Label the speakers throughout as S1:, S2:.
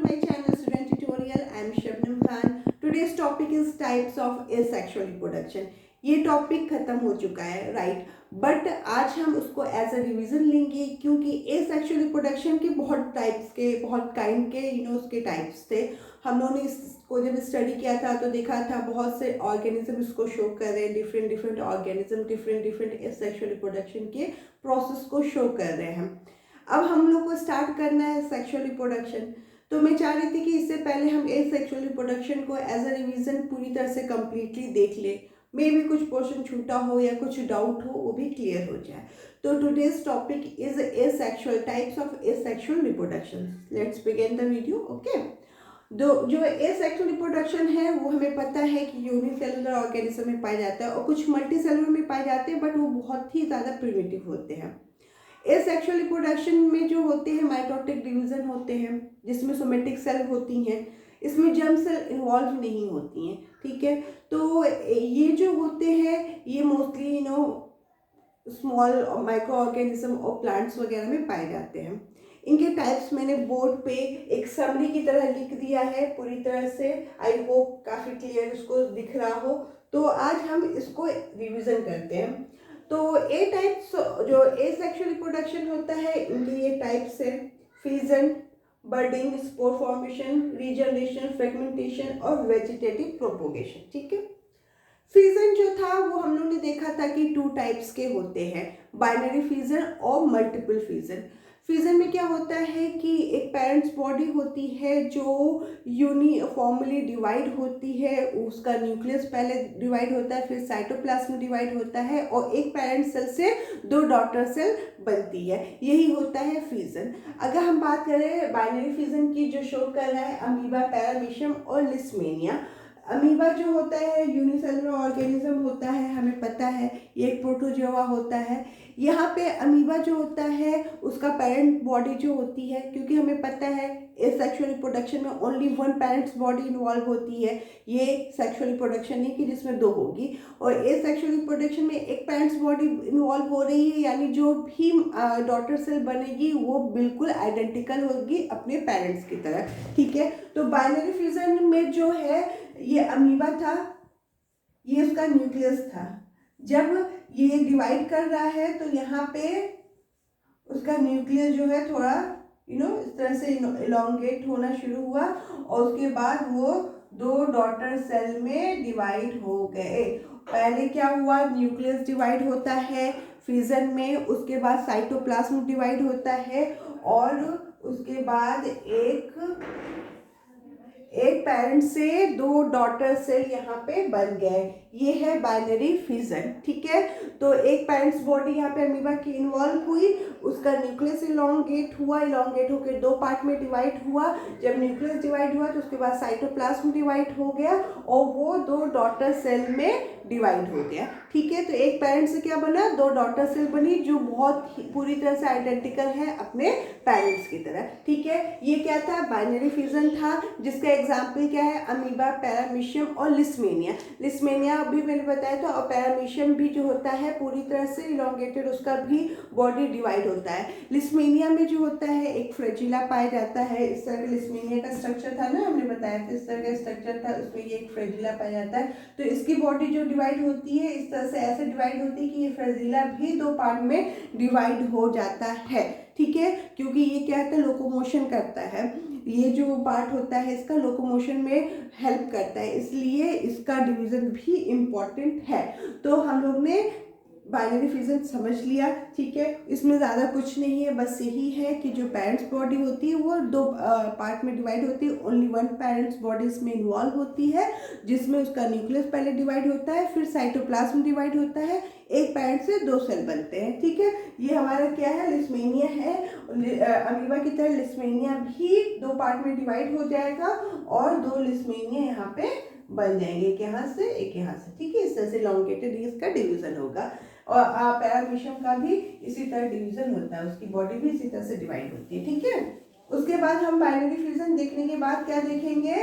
S1: my channel Student Tutorial. I am Shabnam Khan. Today's topic is types of asexual reproduction. ये topic खत्म हो चुका है right, but आज हम उसको एज अ रिवीजन लेंगे क्योंकि एसेक्सुअल रिप्रोडक्शन के बहुत टाइप्स के, बहुत काइंड के उसके टाइप्स थे। हम लोगों ने इसको जब स्टडी किया था तो देखा था बहुत से ऑर्गेनिज्म इसको शो कर रहे हैं, different different organism different asexual reproduction के प्रोसेस को शो कर रहे हैं। अब हम लोग को स्टार्ट करना है सेक्सुअल रिप्रोडक्शन। तो मैं चाह रही थी कि इससे पहले हम एसेक्सुअल रिप्रोडक्शन को एज अ रिवीजन पूरी तरह से कम्प्लीटली देख ले, मे भी कुछ पोर्शन छूटा हो या कुछ डाउट हो वो भी क्लियर हो जाए। तो today's topic is asexual types of asexual reproduction. Let's begin the video. Okay, जो एसेक्सुअल रिप्रोडक्शन है वो हमें पता है कि यूनिसेलुलर ऑर्गेनिज्म में पाया जाता है और कुछ मल्टीसेलुलर में पाए जाते हैं, बट वो बहुत ही ज़्यादा प्रिमिटिव होते हैं। एसेक्सुअल रिप्रोडक्शन में जो होते हैं माइटोटिक डिवीजन होते हैं जिसमें सोमेटिक सेल होती हैं, इसमें जर्म सेल इन्वॉल्व नहीं होती हैं। ठीक है, तो ये जो होते हैं ये मोस्टली स्मॉल माइक्रो ऑर्गेनिज्म और प्लांट्स वगैरह में पाए जाते हैं। इनके टाइप्स मैंने बोर्ड पे एक समरी की तरह लिख दिया है पूरी तरह से। आई होप काफ़ी क्लियर इसको दिख रहा हो। तो आज हम इसको रिवीजन करते हैं। तो ए टाइप्स जो एसेक्सुअल रिप्रोडक्शन होता है इनके ये टाइप्स है: fission, budding, spore formation, regeneration, fragmentation और वेजिटेटिव प्रोपोगेशन। ठीक है, फिजन जो था वो हम लोगों ने देखा था कि 2 टाइप्स के होते हैं, बाइनरी फिजन और मल्टीपल फिजन। फिजन में क्या होता है कि एक पेरेंट्स बॉडी होती है जो यूनिफॉर्मली डिवाइड होती है, उसका न्यूक्लियस पहले डिवाइड होता है, फिर साइटोप्लाज्म डिवाइड होता है और एक पेरेंट सेल से 2 डॉटर सेल बनती है, यही होता है फिजन। अगर हम बात करें बाइनरी फिजन की, जो शो कर रहा है अमीबा, पैरामीशियम और लिस्मेनिया। अमीबा जो होता है यूनिसेलुलर ऑर्गेनिज्म होता है, हमें पता है ये एक प्रोटोजोआ होता है। यहाँ पे अमीबा जो होता है उसका पेरेंट बॉडी जो होती है, क्योंकि हमें पता है एसेक्सुअल रिप्रोडक्शन में ओनली 1 पेरेंट्स बॉडी इन्वॉल्व होती है, ये सेक्सुअल रिप्रोडक्शन नहीं कि जिसमें 2 होगी। और एसेक्सुअल रिप्रोडक्शन में एक पेरेंट्स बॉडी इन्वॉल्व हो रही है, यानी जो भी डॉटर सेल बनेगी वो बिल्कुल आइडेंटिकल होगी अपने पेरेंट्स की तरह। ठीक है, तो बाइनरी फ्यूजन में जो है ये अमीबा था, ये उसका न्यूक्लियस था। जब ये डिवाइड कर रहा है तो यहाँ पे उसका न्यूक्लियस जो है थोड़ा इस तरह से इलोंगेट होना शुरू हुआ और उसके बाद वो 2 डॉटर सेल में डिवाइड हो गए। पहले क्या हुआ, न्यूक्लियस डिवाइड होता है फिजन में, उसके बाद साइटोप्लाज्म डिवाइड होता है और उसके बाद एक पेरेंट से 2 डॉटर सेल यहाँ पे बन गए, ये है बाइनरी फिजन। ठीक है, तो एक पेरेंट्स बॉडी यहाँ पे अमीबा की इन्वॉल्व हुई, उसका न्यूक्लियस इलोंगेट हुआ, इलोंगेट होकर 2 पार्ट में डिवाइड हुआ। जब न्यूक्लियस डिवाइड हुआ तो उसके बाद साइटोप्लाज्म डिवाइड हो गया और वो 2 डॉटर सेल में डिवाइड हो गया। ठीक है, तो एक पेरेंट से क्या बना, 2 डॉटर सेल बनी जो बहुत पूरी तरह से आइडेंटिकल है अपने पेरेंट्स की तरह। ठीक है, ये क्या था, बाइनरी फिजन था, जिसका एग्जाम्पल क्या है, अमीबा, पैरामीशियम और लिस्मेनिया। लिस्मेनिया अभी मैंने बताया था, और पैरामीशियम भी जो होता है पूरी तरह से इलोंगेटेड, उसका भी बॉडी डिवाइड होता है। लिस्मेनिया में जो होता है एक फ्रेजिला पाया जाता है, इस तरह का लिस्मेनिया का स्ट्रक्चर था ना, हमने बताया था इस तरह का स्ट्रक्चर था, उसमें ये एक फ्रेजिला पाया जाता है। तो इसकी बॉडी जो डिवाइड होती है इस तरह से ऐसे डिवाइड होती है कि ये फ्रेजिला भी 2 पार्ट में डिवाइड हो जाता है। ठीक है, क्योंकि ये क्या है, लोकोमोशन करता है, ये जो पार्ट होता है इसका लोकोमोशन में हेल्प करता है, इसलिए इसका डिवीजन भी इम्पॉर्टेंट है। तो हम लोग ने बाइनरी फिजन समझ लिया। ठीक है, इसमें ज़्यादा कुछ नहीं है, बस यही है कि जो पेरेंट्स बॉडी होती है वो 2 पार्ट में डिवाइड होती है, ओनली 1 पेरेंट्स बॉडी इसमें इन्वॉल्व होती है, जिसमें उसका न्यूक्लियस पहले डिवाइड होता है, फिर साइटोप्लाज्म डिवाइड होता है, एक पेरेंट से 2 सेल बनते हैं। ठीक है, ये हमारा क्या है, लिस्मेनिया है। अमीबा की तरह लिस्मेनिया भी 2 पार्ट में डिवाइड हो जाएगा और 2 लिस्मेनिया यहाँ पे बन जाएंगे, एक यहाँ से एक यहाँ से। ठीक है, इस तरह से लॉन्गेटेड इसका डिवीजन होगा। और पैरामीशियम का भी इसी तरह डिवीजन होता है, उसकी बॉडी भी इसी तरह से डिवाइड होती है। ठीक है, उसके बाद हम बाइनरी फ्यूजन देखने के बाद क्या देखेंगे,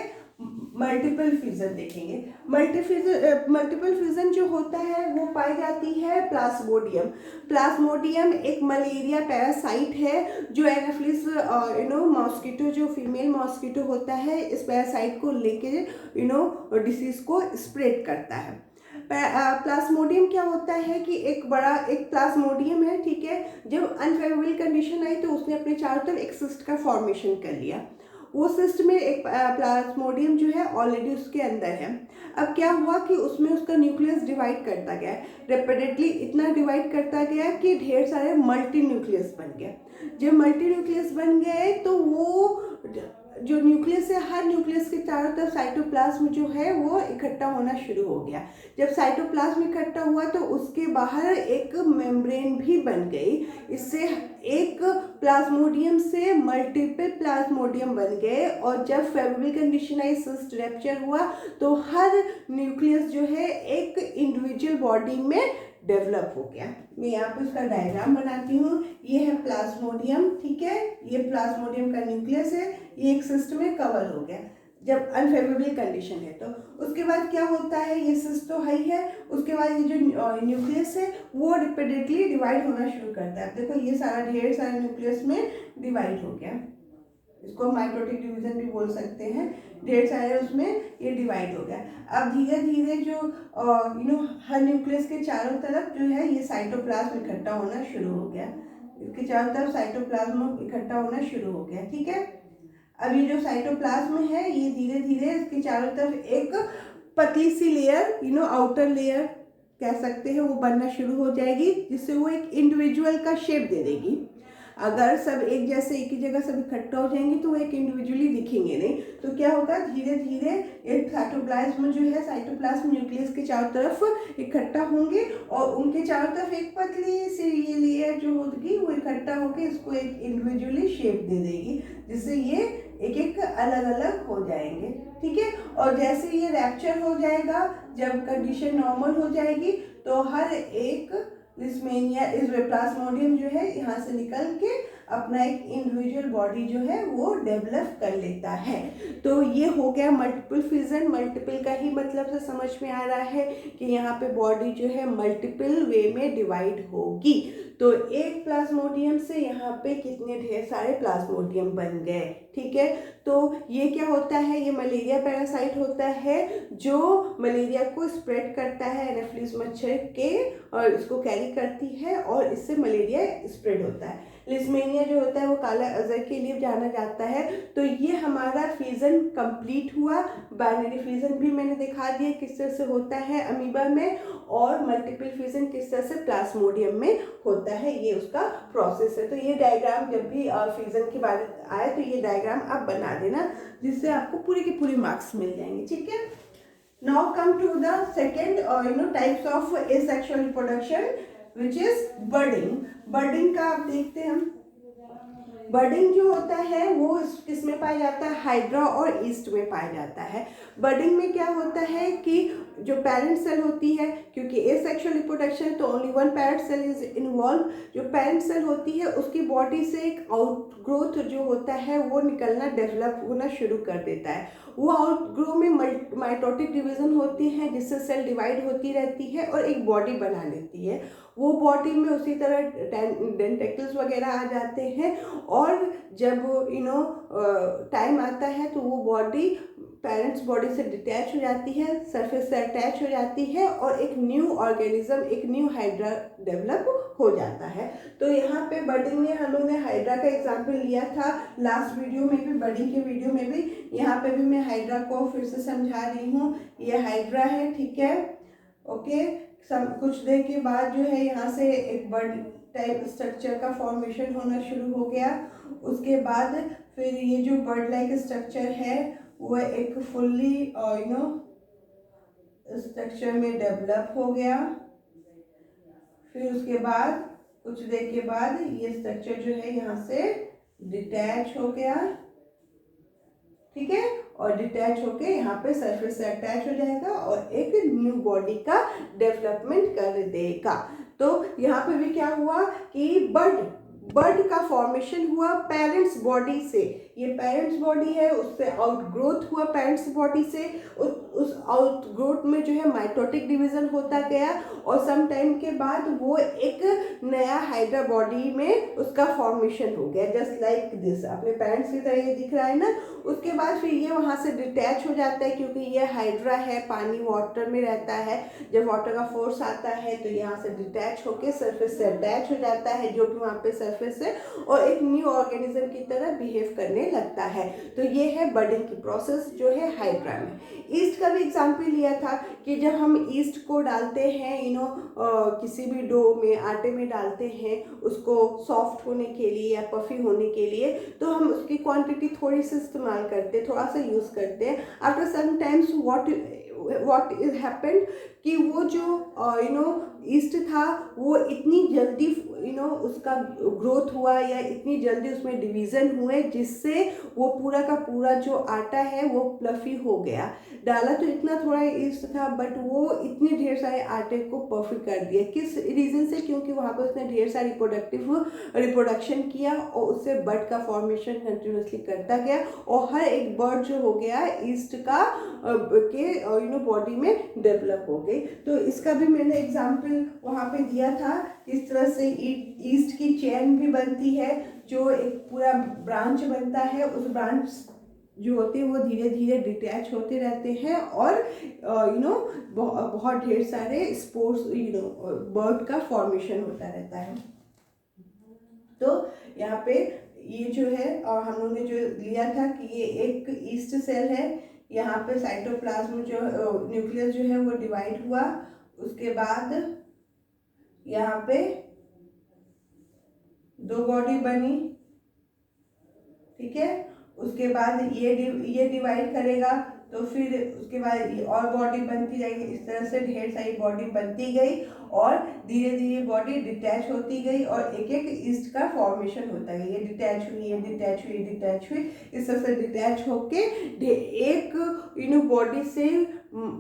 S1: मल्टीपल फ्यूजन देखेंगे। मल्टीपल फ्यूजन जो होता है वो पाई जाती है प्लाज्मोडियम। प्लाज्मोडियम एक मलेरिया पैरासाइट है जो एनाफिलिस मॉस्किटो, जो फीमेल मॉस्किटो होता है, इस पैरासाइट को लेके डिसीज को स्प्रेड करता है। प्लाज्मोडियम क्या होता है कि एक प्लाज्मोडियम है, ठीक है। जब अनफेवरेबल कंडीशन आई तो उसने अपने चारों तरफ एक सिस्ट का फॉर्मेशन कर लिया। वो सिस्ट में एक प्लाज्मोडियम जो है ऑलरेडी उसके अंदर है। अब क्या हुआ कि उसमें उसका न्यूक्लियस डिवाइड करता गया, रेपिडेटली इतना डिवाइड करता गया कि ढेर सारे मल्टी न्यूक्लियस बन गए। जब मल्टी न्यूक्लियस बन गए तो वो जो न्यूक्लियस है, हर न्यूक्लियस के चारों तरफ साइटोप्लाज्म जो है वो इकट्ठा होना शुरू हो गया। जब साइटोप्लाज्म इकट्ठा हुआ तो उसके बाहर एक मेम्ब्रेन भी बन गई। इससे एक प्लाज्मोडियम से मल्टीपल प्लाज्मोडियम बन गए, और जब फेवरेबल कंडीशन आई, सिस्ट रैप्चर हुआ, तो हर न्यूक्लियस जो है एक इंडिविजुअल बॉडी में डेवलप हो गया। मैं यहाँ पे उसका डायग्राम बनाती हूँ। ये है प्लाज्मोडियम, ठीक है। ये प्लाज्मोडियम का न्यूक्लियस है, ये एक सिस्ट में कवर हो गया जब अनफेवरेबल कंडीशन है। तो उसके बाद क्या होता है, ये सिस्ट तो है ही है, उसके बाद ये जो न्यूक्लियस है वो रिपीटेडली डिवाइड होना शुरू करता है। देखो ये सारा ढेर सारा न्यूक्लियस में डिवाइड हो गया, इसको माइटोटिक डिवीजन भी बोल सकते हैं। ढेर सारे उसमें ये डिवाइड हो गया। अब धीरे धीरे जो हर न्यूक्लियस के चारों तरफ जो है ये साइटोप्लाज्म इकट्ठा होना शुरू हो गया। इसके चारों तरफ साइटोप्लाज्म इकट्ठा होना शुरू हो गया, ठीक है। अब ये जो साइटोप्लाज्म है ये धीरे धीरे इसके चारों तरफ एक पतली सी लेयर, आउटर लेयर कह सकते हैं, वो बनना शुरू हो जाएगी, जिससे वो एक इंडिविजुअल का शेप दे देगी। अगर सब एक जैसे एक ही जगह सब इकट्ठा हो जाएंगे तो वो एक इंडिविजुअली दिखेंगे नहीं। तो क्या होगा, धीरे धीरे एक साइटोप्लाज्म जो है, साइटोप्लाज्म न्यूक्लियस के चारों तरफ इकट्ठा होंगे, और उनके चारों तरफ एक पतली सी ये लेयर जो होगी वो इकट्ठा होकर इसको एक इंडिविजुअली शेप दे देगी, जिससे ये एक एक अलग अलग हो जाएंगे, ठीक है। और जैसे ये रैप्चर हो जाएगा, जब कंडीशन नॉर्मल हो जाएगी, तो हर एक लिस्मेनिया इस प्लाज्मोडियम जो है यहाँ से निकल के अपना एक इंडिविजुअल बॉडी जो है वो डेवलप कर लेता है। तो ये हो गया मल्टीपल फ्यूजन। मल्टीपल का ही मतलब से समझ में आ रहा है कि यहाँ पे बॉडी जो है मल्टीपल वे में डिवाइड होगी। तो एक प्लाज्मोडियम से यहाँ पे कितने ढेर सारे प्लाज्मोडियम बन गए, ठीक है। तो ये क्या होता है, ये मलेरिया पैरासाइट होता है जो मलेरिया को स्प्रेड करता है एनाफिलिस मच्छर के, और इसको कैरी करती है, और इससे मलेरिया स्प्रेड होता है। लिस्मेनिया जो होता है वो काला अजहर के लिए जाना जाता है। तो ये हमारा फ्यूजन कंप्लीट हुआ। बाइनरी फ्यूजन भी मैंने दिखा दिया किस तरह से होता है अमीबा में, और मल्टीपल फ्यूजन किस तरह से प्लाज्मोडियम में होता है, ये उसका प्रोसेस है। तो ये डायग्राम जब भी फ्यूजन के बारे आए तो ये डायग्राम आप बना देना, जिससे आपको पूरे के पूरे मार्क्स मिल जाएंगे, ठीक है। Now come to the second types of asexual reproduction, which is budding. Budding का आप देखते हैं हम, बर्डिंग जो होता है वो किस में पाया जाता है, हाइड्रा और ईस्ट में पाया जाता है। बर्डिंग में क्या होता है कि जो पेरेंट सेल होती है, क्योंकि एसेक्सुअल रिप्रोडक्शन तो only one parent cell is involve, जो पेरेंट सेल होती है उसकी बॉडी से एक आउटग्रोथ जो होता है वो निकलना, डेवलप होना शुरू कर देता है। वो आउटग्रो में माइटोटिक डिवीजन होती है, जिससे सेल डिवाइड होती रहती है और एक बॉडी बना लेती है। वो बॉडी में उसी तरह डेंटेकल्स वगैरह आ जाते हैं, और जब टाइम आता है तो वो बॉडी पेरेंट्स बॉडी से डिटैच हो जाती है, सरफेस से अटैच हो जाती है, और एक न्यू ऑर्गेनिज्म, एक न्यू हाइड्रा डेवलप हो जाता है। तो यहाँ पे बर्डिंग में हम लोग ने हाइड्रा का एग्जाम्पल लिया था लास्ट वीडियो में भी, बर्डिंग के वीडियो में भी। यहाँ पे भी मैं हाइड्रा को फिर से समझा रही हूँ। ये हाइड्रा है, ठीक है, ओके। कुछ देर के बाद जो है यहाँ से एक बर्ड टाइप स्ट्रक्चर का फॉर्मेशन होना शुरू हो गया। उसके बाद फिर ये जो बर्ड लाइक स्ट्रक्चर है वो एक फुल्ली स्ट्रक्चर में डेवलप हो गया। फिर उसके बाद कुछ देर के बाद ये स्ट्रक्चर जो है यहाँ से डिटैच हो गया, ठीक है, और डिटैच होके यहाँ पे सरफेस से अटैच हो जाएगा और एक न्यू बॉडी का डेवलपमेंट कर देगा। तो यहाँ पे भी क्या हुआ कि बर्ड का फॉर्मेशन हुआ पेरेंट्स बॉडी से, ये पेरेंट्स बॉडी है, उससे आउटग्रोथ हुआ पेरेंट्स बॉडी से, उस आउटग्रोथ में जो है माइटोटिक डिवीजन होता गया और सम टाइम के बाद वो एक नया हाइड्रा बॉडी में उसका फॉर्मेशन हो गया, जस्ट लाइक दिस। अपने पेरेंट्स की तरह ये दिख रहा है ना। उसके बाद फिर ये वहाँ से डिटैच हो जाता है, क्योंकि ये हाइड्रा है, पानी वाटर में रहता है, जब वाटर का फोर्स आता है तो यहाँ से डिटैच होके सरफेस से अटैच हो जाता है, जो भी वहाँ पे सरफेस है, और एक न्यू ऑर्गेनिज्म की तरह बिहेव करने लगता है। तो ये है बर्डिंग की प्रोसेस जो है हाइड्रा में। ईस्ट का भी एग्जाम्पल लिया था कि जब हम ईस्ट को डालते हैं किसी भी डो में, आटे में डालते हैं उसको सॉफ्ट होने के लिए या पफी होने के लिए, तो हम उसकी क्वांटिटी थोड़ी सी इस्तेमाल करते हैं, थोड़ा सा यूज़ करते हैं। After some times what is happened कि वो जो ईस्ट था वो इतनी जल्दी उसका ग्रोथ हुआ या इतनी जल्दी उसमें डिवीज़न हुए, जिससे वो पूरा का पूरा जो आटा है वो प्लफी हो गया। डाला तो इतना थोड़ा ईस्ट था, बट वो इतने ढेर सारे आटे को प्लफी कर दिया। किस रीज़न से? क्योंकि वहाँ पर उसने ढेर सारी रिप्रोडक्शन किया और उससे बर्ड का फॉर्मेशन कंटिन्यूसली करता गया, और हर एक बर्ड जो हो गया ईस्ट का के बॉडी में डेवलप हो गई। तो इसका भी मैंने एग्जाम्पल वहाँ पे दिया था। इस तरह से ईस्ट की चेन भी बनती है, जो एक पूरा ब्रांच बनता है। उस ब्रांच जो होते हैं वो धीरे धीरे डिटैच होते रहते हैं और बहुत ढेर सारे स्पोर्स बर्ड का फॉर्मेशन होता रहता है। तो यहाँ पे ये जो है, और हम लोगों ने जो लिया था कि ये एक ईस्ट सेल है, यहाँ पे साइटोप्लाज्म जो न्यूक्लियस जो है वो डिवाइड हुआ, उसके बाद यहाँ पे दो बॉडी बनी, ठीक है। उसके बाद ये डिवाइड करेगा, तो फिर उसके बाद और बॉडी बनती जाएगी। इस तरह से ढेर सारी बॉडी बनती गई और धीरे धीरे बॉडी डिटैच होती गई और एक एक ईस्ट का फॉर्मेशन होता गया। ये डिटैच हुई, ये डिटैच हुई, डिटैच हुई, इस तरह से डिटैच होके एक बॉडी से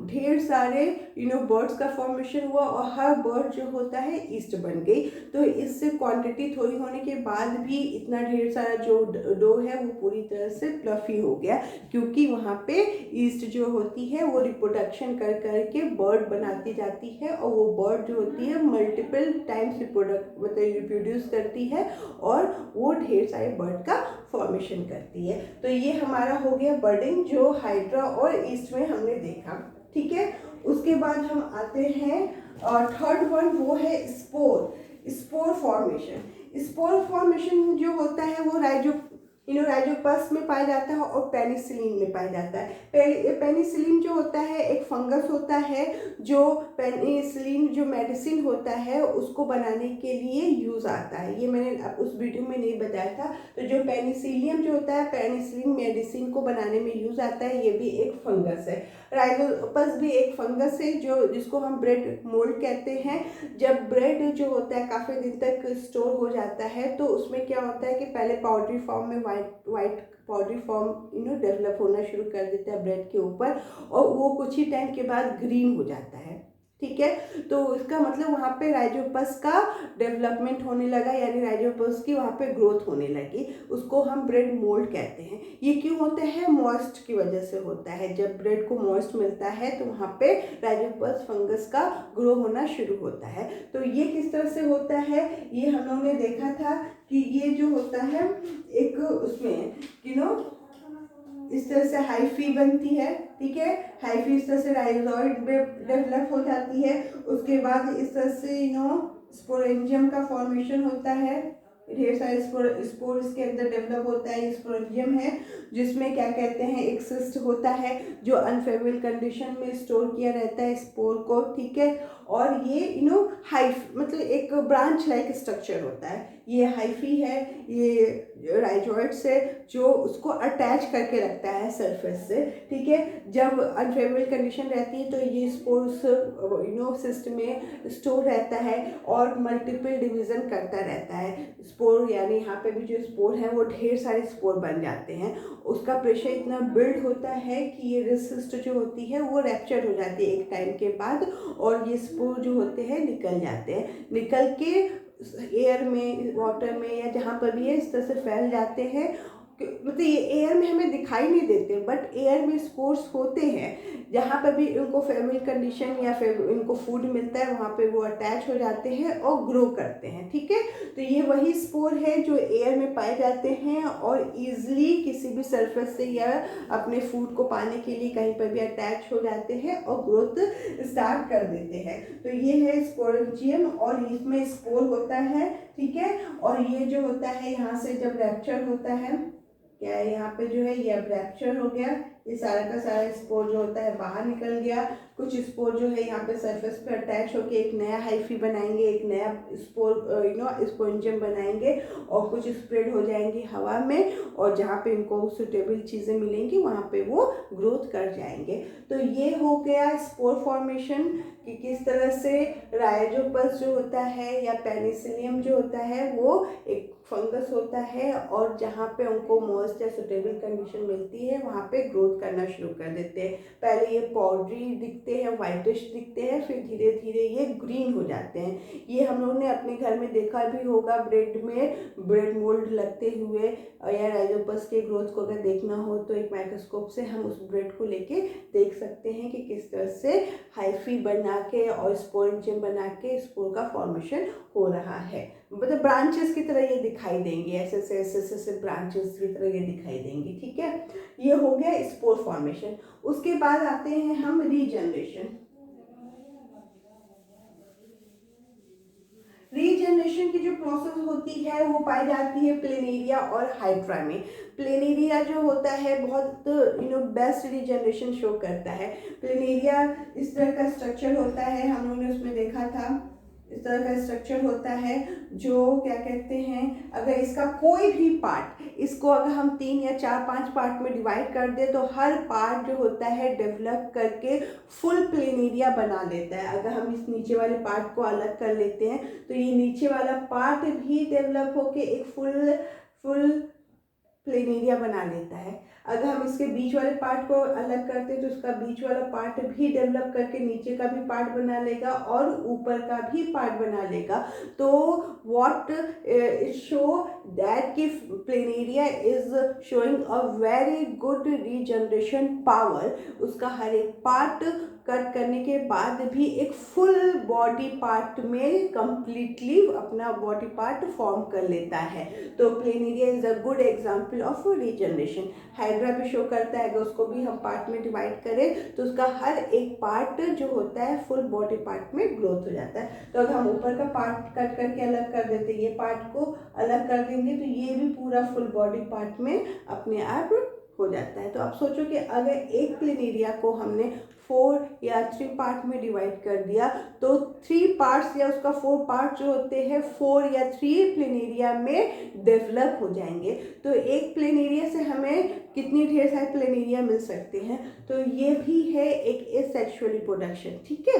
S1: ढेर सारे बर्ड्स का फॉर्मेशन हुआ और हर बर्ड जो होता है ईस्ट बन गई। तो इससे क्वांटिटी थोड़ी होने के बाद भी इतना ढेर सारा जो डो है वो पूरी तरह से फ्लफी हो गया, क्योंकि वहाँ पे ईस्ट जो होती है वो रिप्रोडक्शन कर करके बर्ड बनाती जाती है, और वो बर्ड जो होती है मल्टीपल टाइम्स रिप्रोड्यूस करती है और वो ढेर सारे बर्ड का फॉर्मेशन करती है। तो ये हमारा हो गया बर्डिंग, जो हाइड्रा और ईस्ट में हमने देखा, ठीक है। उसके बाद हम आते हैं थर्ड वन, वो है स्पोर फॉर्मेशन। स्पोर फॉर्मेशन जो होता है वो राइजोपस में पाया जाता है और पेनिसिलिन में पाया जाता है। पेनिसिलिन जो होता है एक फंगस होता है, जो पेनिसिलिन जो मेडिसिन होता है उसको बनाने के लिए यूज़ आता है। ये मैंने उस वीडियो में नहीं बताया था। तो जो पेनिसिलियम जो होता है पेनिसिलिन मेडिसिन को बनाने में यूज़ आता है, ये भी एक फंगस है। राइजोपस भी एक फंगस है जिसको हम ब्रेड मोल्ड कहते हैं। जब ब्रेड जो होता है काफ़ी दिन तक स्टोर हो जाता है, तो उसमें क्या होता है कि पहले पाउडरी फॉर्म में वाइट पाउडरी फॉर्म डेवलप होना शुरू कर देता है ब्रेड के ऊपर, और वो कुछ ही टाइम के बाद ग्रीन हो जाता है, ठीक है। तो इसका मतलब वहाँ पे राइजोपस का डेवलपमेंट होने लगा, यानी राइजोपस की वहाँ पे ग्रोथ होने लगी। उसको हम ब्रेड मोल्ड कहते हैं। ये क्यों होता है? मॉइस्ट की वजह से होता है। जब ब्रेड को मॉइस्ट मिलता है तो वहाँ पे राइजोपस फंगस का ग्रो होना शुरू होता है। तो ये किस तरह से होता है, ये हम लोगों ने देखा था कि ये जो होता है एक उसमें इस तरह से हाइफी बनती है, ठीक है। हाइफी इस तरह से राइजोइड में डेवलप हो जाती है। उसके बाद इस तरह से स्पोरेंजियम का फॉर्मेशन होता है, ढेर सारे स्पोर इसके अंदर डेवलप होता है। स्पोरेंजियम है जिसमें क्या कहते हैं, एक सिस्ट होता है जो अनफेवरेबल कंडीशन में स्टोर किया रहता है स्पोर को, ठीक है। और ये मतलब एक ब्रांच लाइक स्ट्रक्चर होता है। ये हाइफी है, ये राइजोइड्स है जो उसको अटैच करके रखता है सरफेस से, ठीक है। जब अनफेवरेबल कंडीशन रहती है तो ये स्पोर्स सिस्ट में स्टोर रहता है और मल्टीपल डिवीज़न करता रहता है। स्पोर यानी यहाँ पे भी जो स्पोर है वो ढेर सारे स्पोर बन जाते हैं। उसका प्रेशर इतना बिल्ड होता है कि ये सिस्ट जो होती है वो रैप्चर हो जाती है एक टाइम के बाद, और ये स्पोर जो होते हैं निकल जाते हैं, निकल के एयर में, वाटर में या जहाँ पर भी है इस तरह से फैल जाते हैं मतलब ये एयर में हमें दिखाई नहीं देते, बट एयर में स्पोर्स होते हैं। जहाँ पर भी इनको फेवरेबल कंडीशन या फिर इनको फूड मिलता है वहाँ पे वो अटैच हो जाते हैं और ग्रो करते हैं, ठीक है। तो ये वही स्पोर है जो एयर में पाए जाते हैं और ईजिली किसी भी सरफेस से या अपने फूड को पाने के लिए कहीं पर भी अटैच हो जाते हैं और ग्रोथ स्टार्ट कर देते हैं। तो ये है स्पोरेंजियम और इसमें स्पोर होता है, ठीक है। और ये जो होता है यहाँ से जब रैप्चर होता है, क्या है यहाँ पे जो है ये अब रैप्चर हो गया, ये सारा का सारा स्पोर जो होता है बाहर निकल गया। कुछ स्पोर जो है यहाँ पे सरफेस पे अटैच होके एक नया हाइफी बनाएंगे, एक नया स्पोर स्पोंजियम बनाएंगे और कुछ स्प्रेड हो जाएंगे हवा में, और जहाँ पे इनको सुटेबल चीज़ें मिलेंगी वहाँ पे वो ग्रोथ कर जाएंगे। तो ये हो गया स्पोर फॉर्मेशन कि किस तरह से राइजोपस जो होता है या पेनिसिलियम जो होता है वो एक फंगस होता है और जहाँ पे उनको मॉइस्ट या सुटेबल कंडीशन मिलती है वहाँ पे ग्रोथ करना शुरू कर देते हैं। पहले ये पाउडरी दिखते हैं, वाइटिश दिखते हैं, फिर धीरे धीरे ये ग्रीन हो जाते हैं। ये हम लोगों ने अपने घर में देखा भी होगा, ब्रेड में ब्रेड मोल्ड लगते हुए, या राइजोपस के ग्रोथ को अगर देखना हो तो एक माइक्रोस्कोप से हम उस ब्रेड को लेके देख सकते हैं कि किस तरह से हाइफी बना के और स्पोरेंजियम बना के स्पोर का फॉर्मेशन हो रहा है। मतलब ब्रांचेस की तरह ये दिखाई देंगे, ऐसे ऐसे ब्रांचेस की तरह ये दिखाई देंगे, ठीक है। ये हो गया स्पोर फॉर्मेशन। उसके बाद आते हैं हम रीजनरेशन। रीजनरेशन की जो प्रोसेस होती है वो पाई जाती है प्लेनेरिया और हाइड्रा में। प्लेनेरिया जो होता है बहुत बेस्ट रीजनरेशन शो करता है। प्लेनेरिया इस तरह का स्ट्रक्चर होता है, हम लोगों ने उसमें देखा था, इस तरह का स्ट्रक्चर होता है जो क्या कहते हैं, अगर इसका कोई भी पार्ट, इसको अगर हम 3 या 4 5 पार्ट में डिवाइड कर दे तो हर पार्ट जो होता है डेवलप करके फुल प्लेनेरिया बना लेता है। अगर हम इस नीचे वाले पार्ट को अलग कर लेते हैं तो ये नीचे वाला पार्ट भी डेवलप होके एक फुल प्लेनेरिया बना लेता है। अगर हम इसके बीच वाले पार्ट को अलग करते हैं तो उसका बीच वाला पार्ट भी डेवलप करके नीचे का भी पार्ट बना लेगा और ऊपर का भी पार्ट बना लेगा। तो व्हाट इट शो दैट कि planaria is showing a very good regeneration power. उसका हर एक पार्ट कट करने के बाद भी एक फुल बॉडी पार्ट में कंप्लीटली अपना बॉडी पार्ट फॉर्म कर लेता है। तो planaria is a good example of regeneration. Hydra भी शो करता है, अगर उसको भी हम पार्ट में डिवाइड करें तो उसका हर एक पार्ट जो होता है फुल बॉडी पार्ट में ग्रोथ हो जाता है। तो अगर हम ऊपर का पार्ट कट करके अलग कर देते, ये पार्ट को अलग कर देंगे तो ये भी पूरा फुल बॉडी पार्ट में अपने आप हो जाता है। तो आप सोचो कि अगर एक प्लेनेरिया को हमने 4 या 3 पार्ट में डिवाइड कर दिया तो 3 पार्ट्स या उसका 4 पार्ट जो होते हैं 4 या 3 प्लेनेरिया में डेवलप हो जाएंगे। तो एक प्लेनेरिया से हमें कितनी ढेर सारे प्लेनेरिया मिल सकते हैं। तो ये भी है एक एसेक्सुअल रिप्रोडक्शन, ठीक है।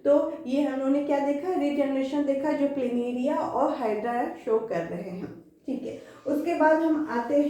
S1: तो ये हम लोगों ने क्या देखा, रीजनरेशन देखा जो प्लेनेरिया और हाइड्रा शो कर रहे हैं, ठीक है। उसके बाद हम आते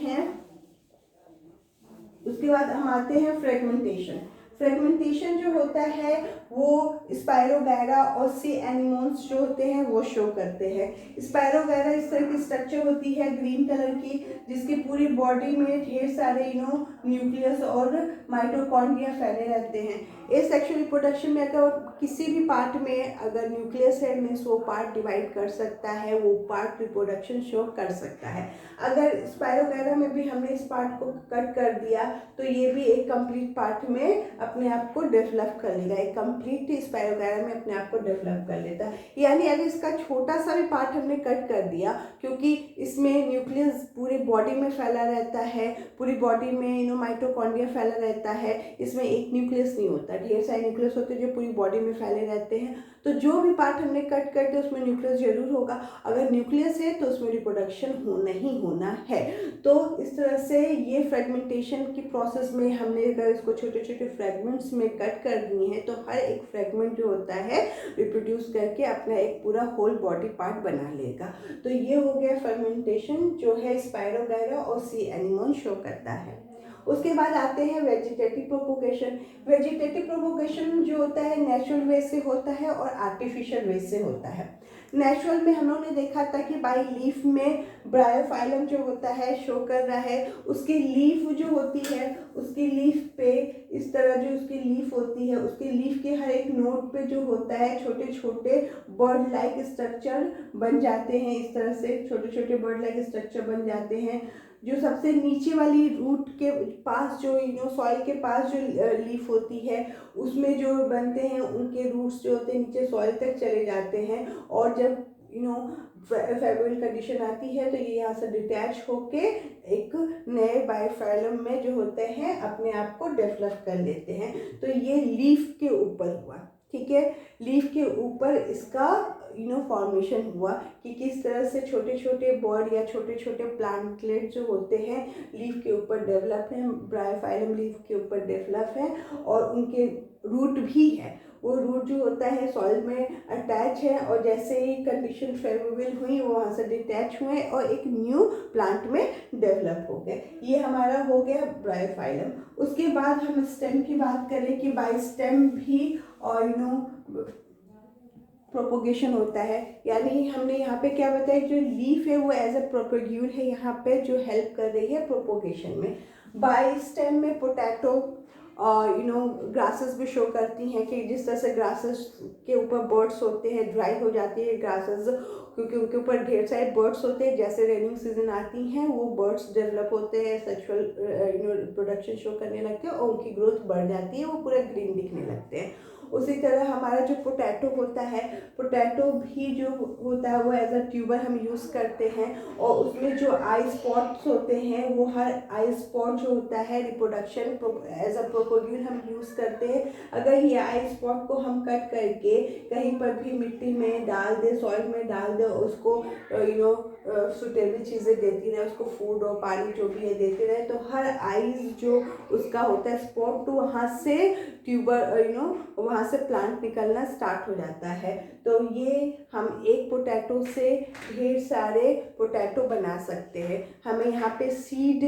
S1: हैं फ्रेगमेंटेशन। फ्रेगमेंटेशन जो होता है वो स्पायरोगैरा और सी एनिमोन्स जो होते हैं वो शो करते हैं। स्पायरोगैरा इस तरह की स्ट्रक्चर होती है ग्रीन कलर की, जिसकी पूरी बॉडी में ढेर सारे न्यूक्लियस और माइटोकॉन्ड्रिया फैले रहते हैं। एसेक्सुअल रिप्रोडक्शन में अगर किसी भी पार्ट में अगर न्यूक्लियस है मीन्स वो पार्ट डिवाइड कर सकता है, वो पार्ट रिप्रोडक्शन शो कर सकता है। अगर स्पायरोगैरा में भी हमने इस पार्ट को कट कर दिया तो ये भी एक कंप्लीट पार्ट में अपने आप को डेवलप कर लेगा, एक कंप्लीट स्पायरोगैरा में अपने आप को डेवलप कर लेता है। यानी अगर इसका छोटा सा भी पार्ट हमने कट कर दिया, क्योंकि इसमें न्यूक्लियस पूरी बॉडी में फैला रहता है, पूरी बॉडी में माइटोकॉन्ड्रिया फैला रहता है, इसमें एक न्यूक्लियस नहीं होता, ढेर सारे न्यूक्लियस होते हैं जो पूरी बॉडी में फैले रहते हैं। तो जो भी पार्ट हमने कट करते हैं उसमें न्यूक्लियस जरूर होगा। अगर न्यूक्लियस है तो उसमें रिप्रोडक्शन होना ही होना है। तो इस तरह से ये फ्रेगमेंटेशन की प्रोसेस में हमने अगर इसको छोटे छोटे फ्रेगमेंट्स में कट कर दिए हैं तो हर एक फ्रेगमेंट जो होता है रिप्रोड्यूस करके अपना एक पूरा होल बॉडी पार्ट बना लेगा। तो ये हो गया फ्रेगमेंटेशन जो है स्पायरोगैरा और सी एनिमोन शो करता है। उसके बाद आते हैं वेजिटेटिव प्रोपोगेशन। वेजिटेटिव प्रोपोगेशन जो होता है नेचुरल वे से होता है और आर्टिफिशियल वे से होता है। नेचुरल में हम लोग ने देखा था कि बाई लीफ में ब्रायोफाइलम जो होता है शो कर रहा है, उसकी लीफ जो होती है उसकी लीफ पे इस तरह जो उसकी लीफ होती है, उसकी लीफ के हर एक नोड पे जो होता है छोटे छोटे बर्ड लाइक स्ट्रक्चर बन जाते हैं। इस तरह से छोटे छोटे बर्ड लाइक स्ट्रक्चर बन जाते हैं। जो सबसे नीचे वाली रूट के पास जो सॉइल के पास जो लीफ होती है उसमें जो बनते हैं, उनके रूट्स जो होते हैं नीचे सॉइल तक चले जाते हैं, और जब फेवरेबल कंडीशन आती है तो ये यहाँ से डिटैच होके एक नए बायोफाइलम में जो होते हैं अपने आप को डेवलप कर लेते हैं। तो ये लीफ के ऊपर हुआ, ठीक है। लीफ के ऊपर इसका फॉर्मेशन हुआ कि किस तरह से छोटे छोटे बर्ड या छोटे छोटे प्लांटलेट जो होते हैं लीफ के ऊपर डेवलप हैं, ब्रायोफाइलम लीफ के ऊपर डेवलप है, और उनके रूट भी है। वो रूट जो होता है सॉइल में अटैच है, और जैसे ही कंडीशन फेवरेबल हुई वो वहाँ से डिटैच हुए और एक न्यू प्लांट में डेवलप हो गए। ये हमारा हो गया ब्रायोफाइलम। उसके बाद हम स्टेम की बात करें कि बाय स्टेम भी और प्रोपोगेशन होता है। यानी हमने यहाँ पे क्या बताया, जो लीफ है वो एज अ प्रोपोग्यूल है यहाँ पे जो हेल्प कर रही है प्रोपोगेशन में। बाय स्टेम में पोटैटो और ग्रासेस भी शो करती हैं कि जिस तरह से ग्रासेस के ऊपर बर्ड्स होते हैं, ड्राई हो जाती है ग्रासेस क्योंकि उनके ऊपर ढेर सारे बर्ड्स होते हैं। जैसे रेनिंग सीजन आती हैं वो बर्ड्स डेवलप होते हैं, सेक्सुअल प्रोडक्शन शो करने लगते हैं और उनकी ग्रोथ बढ़ जाती है, वो पूरा ग्रीन दिखने लगते हैं। उसी तरह हमारा जो पोटैटो होता है, पोटैटो भी जो होता है वो एज अ ट्यूबर हम यूज़ करते हैं, और उसमें जो आई स्पॉट्स होते हैं वो हर आई स्पॉट जो होता है रिप्रोडक्शन एज अ प्रोपोग्यूल हम यूज़ करते हैं। अगर ये आई स्पॉट को हम कट करके कहीं पर भी मिट्टी में डाल दे, सॉइल में डाल दे, उसको सुटेबल चीज़ें देती रहे, उसको फूड और पानी जो भी है देते रहे, तो हर आइज जो उसका होता है स्पॉट, तो वहाँ से ट्यूबर वहाँ से प्लांट निकलना स्टार्ट हो जाता है। तो ये हम एक पोटैटो से ढेर सारे पोटैटो बना सकते हैं। हमें यहाँ पे सीड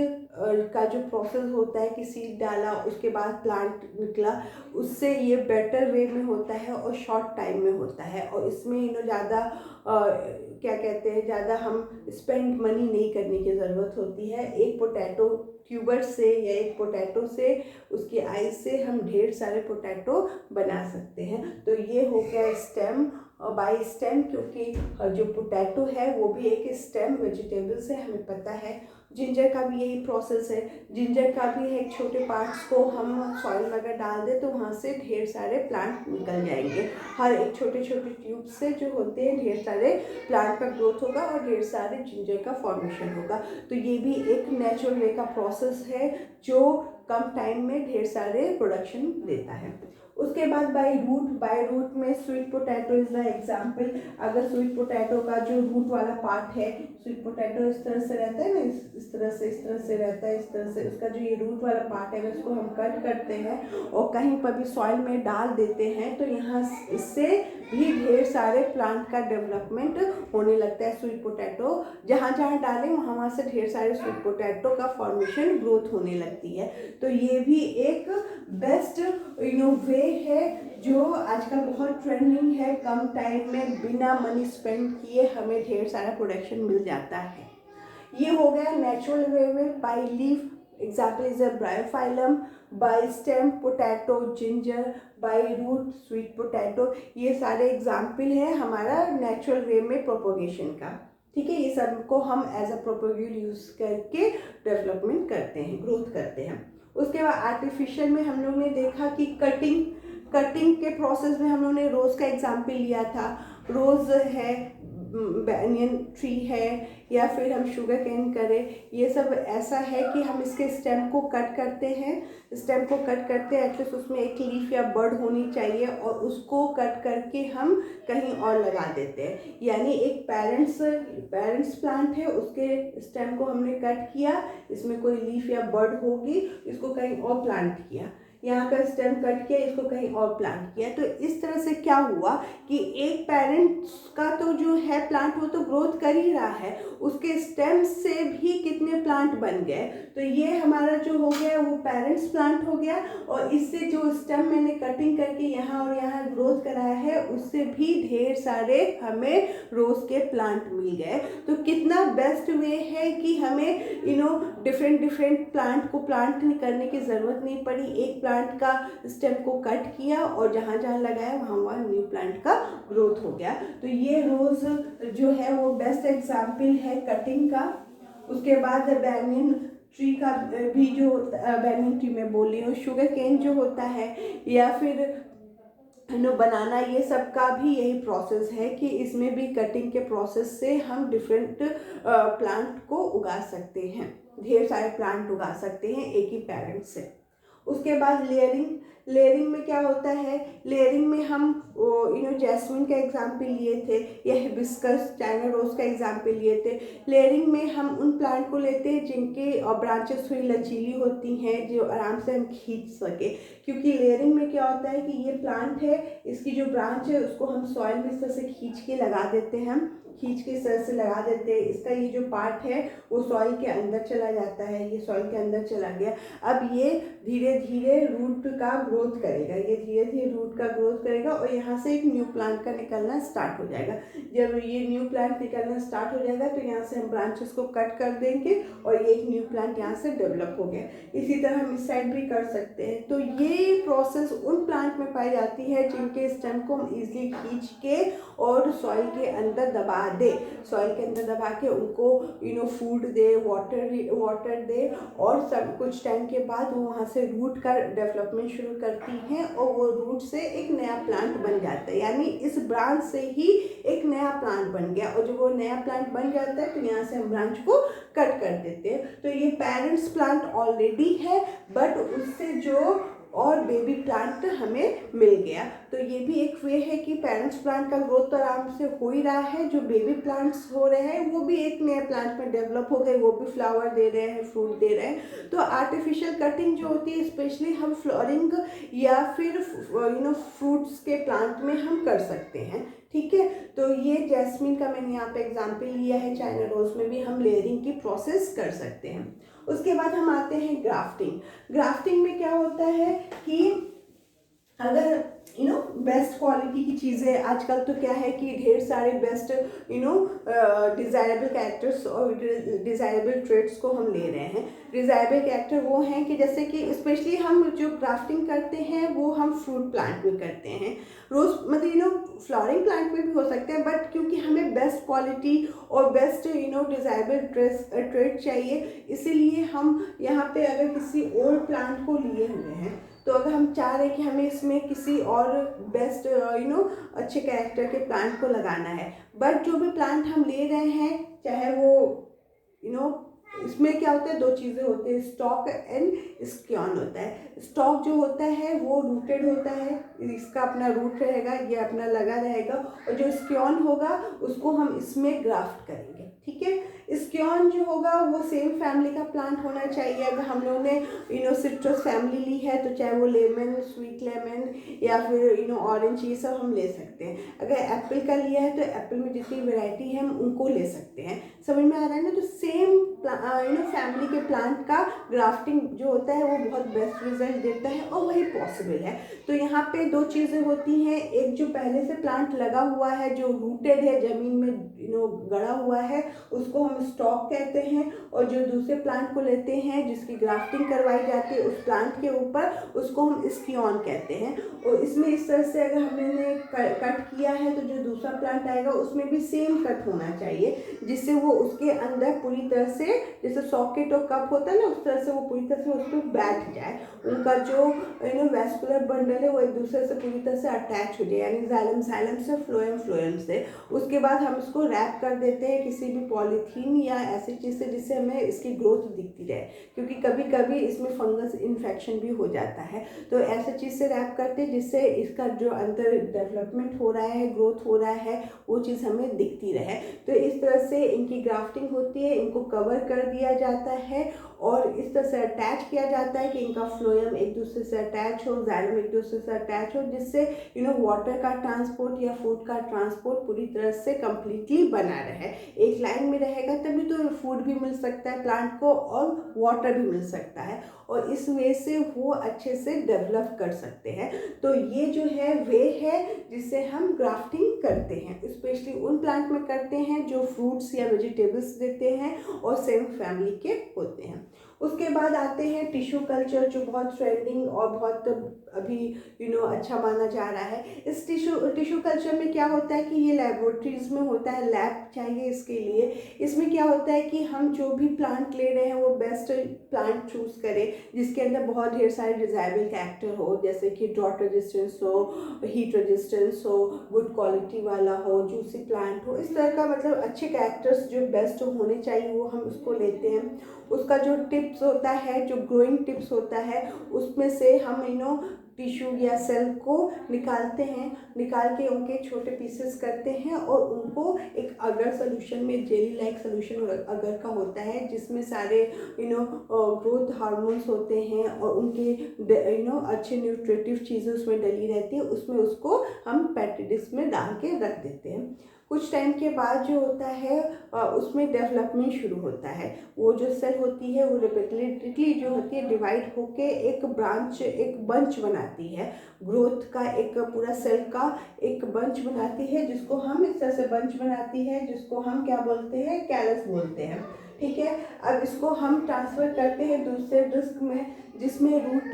S1: का जो प्रोसेस होता है कि सीड डाला उसके बाद प्लांट निकला, उससे ये बेटर वे में होता है और शॉर्ट टाइम में होता है, और इसमें ज़्यादा क्या कहते हैं, ज़्यादा हम स्पेंड मनी नहीं करने की ज़रूरत होती है। एक पोटैटो ट्यूबर से या एक पोटैटो से उसकी आइज से हम ढेर सारे पोटैटो बना सकते हैं। तो ये हो गया स्टेम और बाय स्टेम, क्योंकि जो पोटैटो है वो भी एक स्टेम वेजिटेबल्स है, हमें पता है। जिंजर का भी यही प्रोसेस है। जिंजर का भी है, छोटे पार्ट्स को हम सॉइल में अगर डाल दें तो वहाँ से ढेर सारे प्लांट निकल जाएंगे। हर एक छोटे छोटे ट्यूब से जो होते हैं ढेर सारे प्लांट का ग्रोथ होगा और ढेर सारे जिंजर का फॉर्मेशन होगा। तो ये भी एक नेचुरल वे का प्रोसेस है जो कम टाइम में ढेर सारे प्रोडक्शन देता है। उसके बाद बाय रूट में sweet potato is the example. अगर स्वीट पोटैटो का जो रूट वाला पार्ट है, स्वीट पोटैटो इस तरह से रहता है ना, इस तरह से रहता है, इस तरह से उसका जो ये रूट वाला पार्ट है उसको हम कट करते हैं और कहीं पर भी सॉइल में डाल देते हैं, तो यहाँ इससे भी ढेर सारे प्लांट का डेवलपमेंट होने लगता है। स्वीट पोटैटो जहाँ जहाँ डालें वहाँ से ढेर सारे स्वीट पोटैटो का फॉर्मेशन ग्रोथ होने लगती है। तो ये भी एक बेस्ट वे है जो आजकल बहुत ट्रेंडिंग है। कम टाइम में बिना मनी स्पेंड किए हमें ढेर सारा प्रोडक्शन मिल जाता है। ये हो गया नेचुरल वे में। By leaf example is a bryophyllum, by stem potato ginger, by root sweet potato. ये सारे एग्जाम्पल है हमारा नेचुरल वे में प्रोपोगेशन का, ठीक है। ये सबको हम एज अ प्रोपोग्यूल यूज करके डेवलपमेंट करते हैं, ग्रोथ करते हैं। उसके बाद आर्टिफिशियल में हम लोग ने देखा कि कटिंग के प्रोसेस में हम लोग ने रोज़ का एग्जाम्पल लिया था। रोज़ है, बैनियन ट्री है, या फिर हम शुगर केन करें, ये सब ऐसा है कि हम इसके स्टेम को कट करते हैं। स्टेम को कट करते हैं, एटलीस्ट उसमें एक लीफ या बर्ड होनी चाहिए, और उसको कट करके हम कहीं और लगा देते हैं। यानी एक पेरेंट्स प्लांट है, उसके स्टेम को हमने कट किया, इसमें कोई लीफ या बर्ड होगी, इसको कहीं और प्लांट किया। यहाँ का स्टेम कट किया, इसको कहीं और प्लांट किया। तो इस तरह से क्या हुआ कि एक पेरेंट्स का तो जो है प्लांट वो तो ग्रोथ कर ही रहा है, उसके स्टेम से भी कितने प्लांट बन गए। तो ये हमारा जो हो गया वो पेरेंट्स प्लांट हो गया, और इससे जो स्टेम मैंने कटिंग करके यहाँ और यहाँ ग्रोथ कराया है उससे भी ढेर सारे हमें रोज के प्लांट मिल गए। तो कितना बेस्ट वे है कि हमें डिफरेंट प्लांट को प्लांट करने की ज़रूरत नहीं पड़ी। एक प्लांट का स्टेम को कट किया और जहाँ जहाँ लगाया वहाँ वहाँ न्यू प्लांट का ग्रोथ हो गया। तो ये रोज़ जो है वो बेस्ट एग्जाम्पल है कटिंग का। उसके बाद बैंगन ट्री का भी जो बैंगन ट्री में बोल रही हूँ, शुगर केन जो होता है या फिर बनाना, ये सब का भी यही प्रोसेस है कि इसमें भी कटिंग के प्रोसेस से हम डिफरेंट प्लांट को उगा सकते हैं, ढेर सारे प्लांट उगा सकते हैं एक ही पेरेंट से। उसके बाद लेयरिंग में क्या होता है, लेयरिंग में हम जैस्मिन का एग्जाम्पल लिए थे या हिबिस्कस चाइना रोज का एग्जाम्पल लिए थे। लेयरिंग में हम उन प्लांट को लेते हैं जिनके ब्रांचेस थोड़ी लचीली होती हैं, जो आराम से हम खींच सके। क्योंकि लेयरिंग में क्या होता है कि ये प्लांट है, इसकी जो ब्रांच है उसको हम सॉइल में इस तरह से खींच के लगा देते हैं, खींच के इस तरह से लगा देते हैं। इसका ये जो पार्ट है वो सॉइल के अंदर चला जाता है, ये सॉइल के अंदर चला गया। अब ये धीरे धीरे रूट का ग्रोथ करेगा, ये धीरे धीरे रूट का ग्रोथ करेगा और यहाँ से एक न्यू प्लांट का निकलना स्टार्ट हो जाएगा। जब ये न्यू प्लांट निकलना स्टार्ट हो जाएगा तो यहाँ से हम ब्रांचेस को कट कर देंगे और ये एक न्यू प्लांट यहाँ से डेवलप हो गया। इसी तरह हम इस साइड भी कर सकते हैं। तो ये प्रोसेस उन प्लांट में पाई जाती है जिनके स्टेम को हम इजीली खींच के और सॉइल के अंदर दबा दे, सॉइल के अंदर दबा के उनको फूड दे, वाटर दे, और सब कुछ टाइम के बाद वो वहाँ से रूट का डेवलपमेंट शुरू करती हैं और वो रूट से एक नया प्लांट बन जाता है। यानी इस ब्रांच से ही एक नया प्लांट बन गया, और जब वो नया प्लांट बन जाता है तो यहाँ से हम ब्रांच को कट कर देते हैं। तो ये पेरेंट्स प्लांट ऑलरेडी है, बट उससे जो और बेबी प्लांट हमें मिल गया। तो ये भी एक वे है कि पेरेंट्स प्लांट का ग्रोथ तो आराम से हो ही रहा है, जो बेबी प्लांट्स हो रहे हैं वो भी एक नए प्लांट में डेवलप हो गए, वो भी फ्लावर दे रहे हैं, फ्रूट दे रहे हैं। तो आर्टिफिशियल कटिंग जो होती है स्पेशली हम फ्लोरिंग या फिर फ्रूट्स के प्लांट में हम कर सकते हैं। ठीक है, तो ये जैस्मिन का मैंने यहाँ पे एग्जाम्पल लिया है, चाइना रोज में भी हम लेयरिंग की प्रोसेस कर सकते हैं। उसके बाद हम आते हैं ग्राफ्टिंग में क्या होता है कि अगर बेस्ट क्वालिटी की चीज़ें, आजकल तो क्या है कि ढेर सारे बेस्ट डिज़ायरेबल कैरेक्टर्स और डिज़ायरेबल ट्रेट्स को हम ले रहे हैं। डिज़ायरेबल कैरेक्टर वो हैं कि जैसे कि स्पेशली हम जो ग्राफ्टिंग करते हैं वो हम फ्रूट प्लांट में करते हैं, रोज मतलब फ्लावरिंग प्लांट में भी हो सकते हैं, बट क्योंकि हमें बेस्ट क्वालिटी और बेस्ट डिज़ायरेबल ट्रेट चाहिए, इसीलिए हम यहाँ पे अगर किसी ओल्ड प्लांट को लिए हुए हैं तो अगर हम चाह रहे हैं कि हमें इसमें किसी और बेस्ट अच्छे कैरेक्टर के प्लांट को लगाना है, बट जो भी प्लांट हम ले रहे हैं चाहे वो इसमें क्या होता है, दो चीज़ें होती है, स्टॉक एंड स्क्योन होता है। स्टॉक जो होता है वो रूटेड होता है, इसका अपना रूट रहेगा, ये अपना लगा रहेगा, और जो स्क्योन होगा उसको हम इसमें ग्राफ्ट करेंगे। ठीक है, स्क्योन जो होगा वो सेम फैमिली का प्लांट होना चाहिए। अगर हम लोगों ने सिट्रस फैमिली ली है तो चाहे वो लेमन, स्वीट लेमन या फिर ऑरेंज, ये सब हम ले सकते हैं। अगर एप्पल का लिया है तो एप्पल में जितनी वैरायटी है हम उनको ले सकते हैं। समझ में आ रहा है ना? तो सेम फैमिली के प्लांट का ग्राफ्टिंग जो होता है वो बहुत बेस्ट रिजल्ट देता है और वही पॉसिबल है। तो यहाँ पे दो चीज़ें होती हैं, एक जो पहले से प्लांट लगा हुआ है जो रूटेड है, ज़मीन में गड़ा हुआ है, उसको हम स्टॉक कहते हैं, और जो दूसरे प्लांट को लेते हैं जिसकी ग्राफ्टिंग करवाई जाती है उस प्लांट के ऊपर, उसको हम स्क्योन कहते हैं। और इसमें इस तरह से अगर हमने कट किया है तो जो दूसरा प्लांट आएगा उसमें भी सेम कट होना चाहिए, जिससे वो उसके अंदर पूरी तरह से, जैसे सॉकेट और कप होता है ना, उस तरह से वो पूरी तरह से उस पर बैठ जाए, उनका जो वैस्कुलर बंडल है वो एक दूसरे से पूरी तरह से अटैच हो जाए, यानी जाइलम से फ्लोएम से। उसके बाद हम इसको रैप कर देते हैं किसी भी पॉलीथीन या ऐसी चीज़ से जिससे हमें इसकी ग्रोथ दिखती रहे, क्योंकि कभी कभी इसमें फंगस इन्फेक्शन भी हो जाता है। तो ऐसे चीज़ से रैप करते हैं जिससे इसका जो अंदर डेवलपमेंट हो रहा है, ग्रोथ हो रहा है, वो चीज़ हमें दिखती रहे। तो इस तरह से इनकी ग्राफ्टिंग होती है, इनको कवर कर दिया जाता है और इस तरह से अटैच किया जाता है कि इनका फ्लोएम एक दूसरे से अटैच हो, जाइलम एक दूसरे से अटैच हो, जिससे वाटर का ट्रांसपोर्ट या फूड का ट्रांसपोर्ट पूरी तरह से कम्प्लीटली बना रहे। एक लाइन में रहेगा तभी तो फूड भी मिल सकता है प्लांट को और वाटर भी मिल सकता है, और इस वे से वो अच्छे से डेवलप कर सकते हैं। तो ये जो है वे है जिससे हम ग्राफ्टिंग करते हैं, स्पेशली उन प्लांट में करते हैं जो फ्रूट्स या वेजिटेबल्स देते हैं और सेम फैमिली के होते हैं। उसके बाद आते हैं टिश्यू कल्चर, जो बहुत ट्रेंडिंग और बहुत अभी अच्छा माना जा रहा है। इस टिश्यू कल्चर में क्या होता है कि ये लेबोरेटरीज में होता है, लैब चाहिए इसके लिए। इसमें क्या होता है कि हम जो भी प्लांट ले रहे हैं वो बेस्ट प्लांट चूज करें जिसके अंदर बहुत ढेर सारे डिजायरेबल कैरेक्टर हो, जैसे कि ड्रॉट रेजिस्टेंस हो, हीट रेजिस्टेंस हो, गुड क्वालिटी वाला हो, जूसी प्लांट हो, इस तरह का मतलब अच्छे कैरेक्टर्स जो बेस्ट होने चाहिए वो हम उसको लेते हैं। उसका जो टिप्स होता है, जो ग्रोइंग टिप्स होता है, उसमें से हम टिश्यू या सेल को निकालते हैं, निकाल के उनके छोटे पीसेस करते हैं और उनको एक अगर सोल्यूशन में, जेली लाइक सोल्यूशन अगर का होता है जिसमें सारे ग्रोथ हार्मोन्स होते हैं और उनके अच्छे न्यूट्रिटिव चीज़ें उसमें डली रहती है, उसमें उसको हम पेट्री डिश में डाल के रख देते हैं। कुछ टाइम के बाद जो होता है उसमें डेवलपमेंट शुरू होता है। वो जो सेल होती है वो रिपीटेडली जो होती है डिवाइड होके एक ब्रांच, एक बंच बनाती है, ग्रोथ का एक पूरा सेल का एक बंच बनाती है, जिसको हम इस तरह से बंच बनाती है जिसको हम क्या बोलते हैं, कैलस बोलते हैं। ठीक है, अब इसको हम ट्रांसफ़र करते हैं दूसरे डिस्क में जिसमें रूट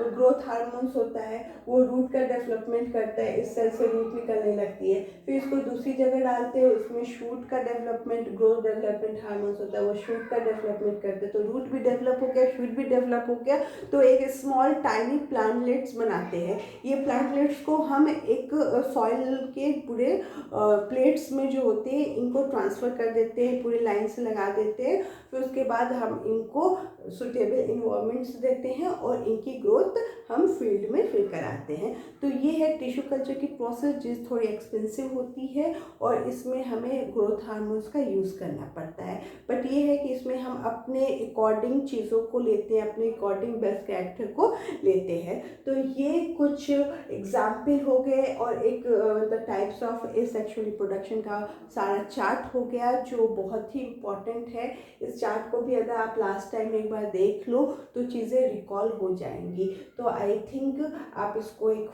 S1: ग्रोथ हार्मोन्स होता है, वो रूट का डेवलपमेंट करता है, इस सेल से रूट निकलने लगती है। फिर इसको दूसरी जगह डालते हैं, उसमें शूट का डेवलपमेंट, ग्रोथ डेवलपमेंट हार्मोन्स होता है, वो शूट का डेवलपमेंट करते हैं, तो रूट भी डेवलप हो गया, शूट भी डेवलप हो गया, तो एक स्मॉल टाइनी प्लांटलेट्स बनाते हैं। ये प्लांटलेट्स को हम एक सॉइल के पूरे प्लेट्स में जो होते हैं इनको ट्रांसफ़र कर देते हैं, पूरी लाइन से लगा देते हैं। फिर उसके बाद हम इनको सुटेबल इन्वायरमेंट्स देते हैं और इनकी ग्रोथ हम फील्ड में फिर कराते हैं। तो ये है टिश्यू कल्चर की प्रोसेस, जिस थोड़ी एक्सपेंसिव होती है और इसमें हमें ग्रोथ हार्मोन्स का यूज़ करना पड़ता है। बट ये है कि इसमें हम अपने अकॉर्डिंग चीज़ों को लेते हैं, अपने अकॉर्डिंग बेस्ट कैरेक्टर को लेते हैं। तो ये कुछ एग्जाम्पल हो गए और एक the types of asexual reproduction का सारा चार्ट हो गया जो बहुत ही इम्पॉर्टेंट है। इस चार्ट को भी अगर आप लास्ट टाइम एक बार देख लो तो चीज़ें रिकॉल हो जाएंगी। तो आई थिंक आप इसको एक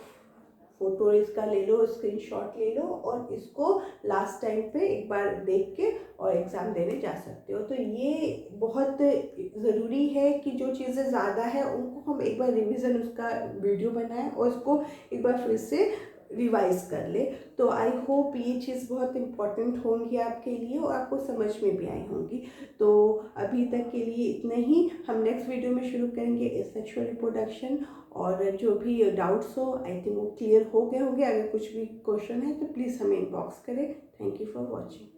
S1: फोटो इसका ले लो, स्क्रीनशॉट ले लो और इसको लास्ट टाइम पे एक बार देख के और एग्ज़ाम देने जा सकते हो। तो ये बहुत ज़रूरी है कि जो चीज़ें ज़्यादा है उनको हम एक बार रिवीजन उसका वीडियो बनाएं और उसको एक बार फिर से रिवाइज कर ले। तो आई होप ये चीज़ बहुत इम्पॉर्टेंट होंगी आपके लिए और आपको समझ में भी आई होंगी। तो अभी तक के लिए इतना ही, हम नेक्स्ट वीडियो में शुरू करेंगे एसेक्सुअल रिप्रोडक्शन, और जो भी डाउट्स हो आई थिंक वो क्लियर हो गए होंगे। अगर कुछ भी क्वेश्चन है तो प्लीज़ हमें इनबॉक्स करें। Thank you for watching.